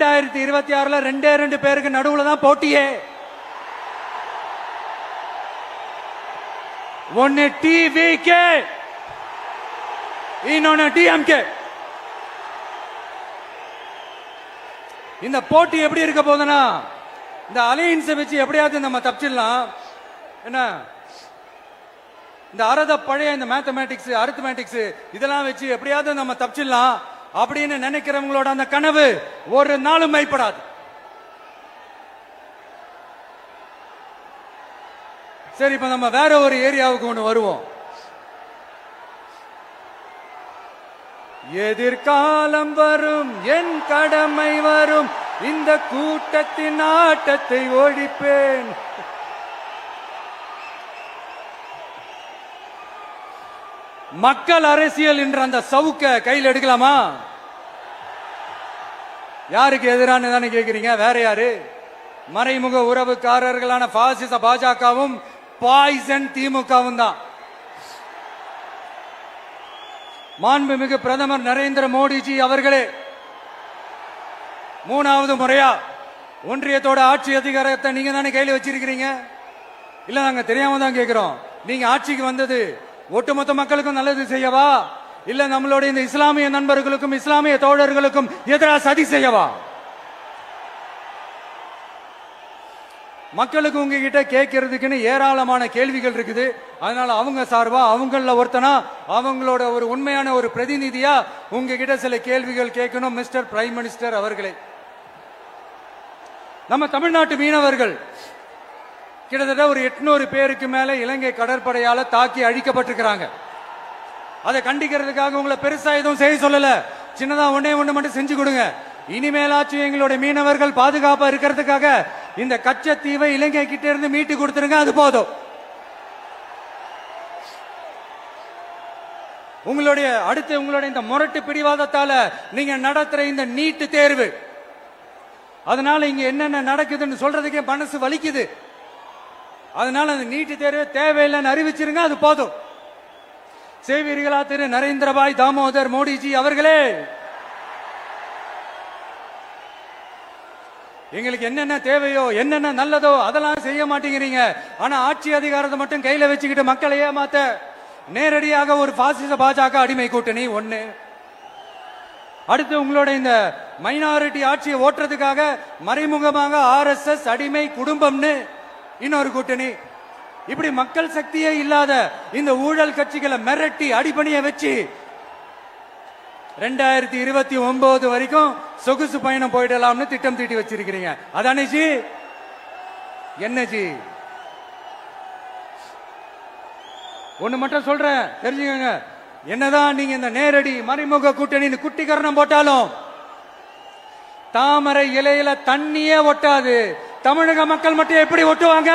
2026 ரெண்டே 2 பேருக்கு நடுவுல தான் போட்டியே. ஒன்னு டிவிகே, இன்னொன்னு டிஎம்கே. இந்த போட்டி எப்படி இருக்க போதுன்னா, இந்த அலையன்ஸை வச்சு எப்படியாவது நம்ம தப்பிச்சிடலாம். என்ன இந்த பழைய இந்த மேத்தமேட்டிக்ஸ், அரித்மேட்டிக்ஸ் இதெல்லாம் வச்சு எப்படியாவது நம்ம தப்பிச்சிடலாம் அப்படின்னு நினைக்கிறவங்களோட அந்த கனவு ஒரு நாளும் மைப்படாது. சரி, இப்ப நம்ம வேற ஒரு ஏரியாவுக்கு ஒண்ணு வருவோம். எதிர்காலம் வரும், என் கடமை வரும், இந்த கூட்டத்தின் ஆட்டத்தை ஒழிப்பேன். மக்கள் அரசியல் என்ற அந்த சவுக்க கையில் எடுக்கலாமா? யாருக்கு எதிரான தானே கேக்குறீங்க? வேற யாரு? மறைமுக உறவுக்காரர்களான பாசிச பாஜகவும் பாய்சன் திமுகவும் தான். மாண்புமிகு பிரதமர் நரேந்திர மோடிஜி அவர்களே 3வது முறையா ஒன்றியத்தோட ஆட்சி அதிகாரத்தை நீங்க தானே கையில் வச்சிருக்கிறீங்க. இல்ல, நாங்க தெரியாம தான் கேட்கிறோம். நீங்க ஆட்சிக்கு வந்தது ஒட்டுமொத்த மக்களுக்கும் நல்லது செய்யவா, இல்ல நம்மளுடைய இந்த இஸ்லாமிய நண்பர்களுக்கும் இஸ்லாமிய தோழர்களுக்கும் எதிராக சதி செய்யவா? மக்களுக்கு உங்ககிட்ட கேட்கறதுக்குன்னு ஏராளமான கேள்விகள் இருக்குது. அதனால அவங்க சார்பா, அவங்கள ஒருத்தனா, அவங்களோட ஒரு உண்மையான ஒரு பிரதிநிதியா உங்ககிட்ட சில கேள்விகள் கேட்கணும். மிஸ்டர் பிரைம் மினிஸ்டர் அவர்களே, நம்ம தமிழ்நாட்டு மீனவர்கள் கிட்டத்தட்ட ஒரு 800 பேருக்கு மேல இலங்கை கடற்படையால தாக்கி அழிக்கப்பட்டிருக்கிறாங்க. அதை கண்டிக்கிறதுக்காக உங்களை பெருசா எதுவும் செய்ய சொல்லல. சின்னதா ஒண்ணே ஒண்ணு மட்டும் செஞ்சு கொடுங்க. இனிமேலாச்சும் எங்களுடைய மீனவர்கள் பாதுகாப்பா இருக்கிறதுக்காக இந்த கச்சத்தீவை இலங்கை கிட்ட இருந்து மீட்டு கொடுத்துருங்க, அது போதும். உங்களுடைய இந்த முரட்டு பிடிவாதத்தால நீங்க நடத்துற இந்த நீட்டு தேர்வு, அதனால இங்க என்னென்ன நடக்குதுன்னு சொல்றதுக்கே மனசு வலிக்குது. அதனால அந்த நீட்டு தேர்வு தேவையில்லைன்னு அறிவிச்சிருங்க, அது போதும். செய்வீர்களா திரு நரேந்திரபாய் தாமோதர் மோடிஜி அவர்களே? எங்களுக்கு என்னென்ன தேவையோ, என்னென்ன நல்லதோ அதெல்லாம் செய்ய மாட்டேங்கிறீங்க. ஆனா ஆட்சி அதிகாரத்தை மட்டும் கையில வச்சுக்கிட்டு மக்களை ஏமாத்த நேரடியாக ஒரு பாசிச பாஜக அடிமை கூட்டணி ஒண்ணு. அடுத்து உங்களோட இந்த மைனாரிட்டி ஆட்சியை ஓட்டுறதுக்காக மறைமுகமாக RSS அடிமை குடும்பம்னு இன்னொரு கூட்டணி. இப்படி மக்கள் சக்தியே இல்லாத இந்த ஊழல் கட்சிகளை மிரட்டி அடிபணிய வச்சு 2029 வரைக்கும் சொகுசு பயணம் போயிடலாம்னு திட்டம் தீட்டி வச்சிருக்கிறீங்க. அதானே ஜி? என்ன ஜி? ஒண்ணு மட்டும் சொல்றேன், தெரிஞ்சுக்கங்க. என்னதான் நீங்க இந்த நேரடி மறைமுக கூட்டணி குட்டிகரணம் போட்டாலும் தாமரை இலையில தண்ணியே ஒட்டாது. தமிழக மக்கள் மட்டும் எப்படி ஒட்டுவாங்க?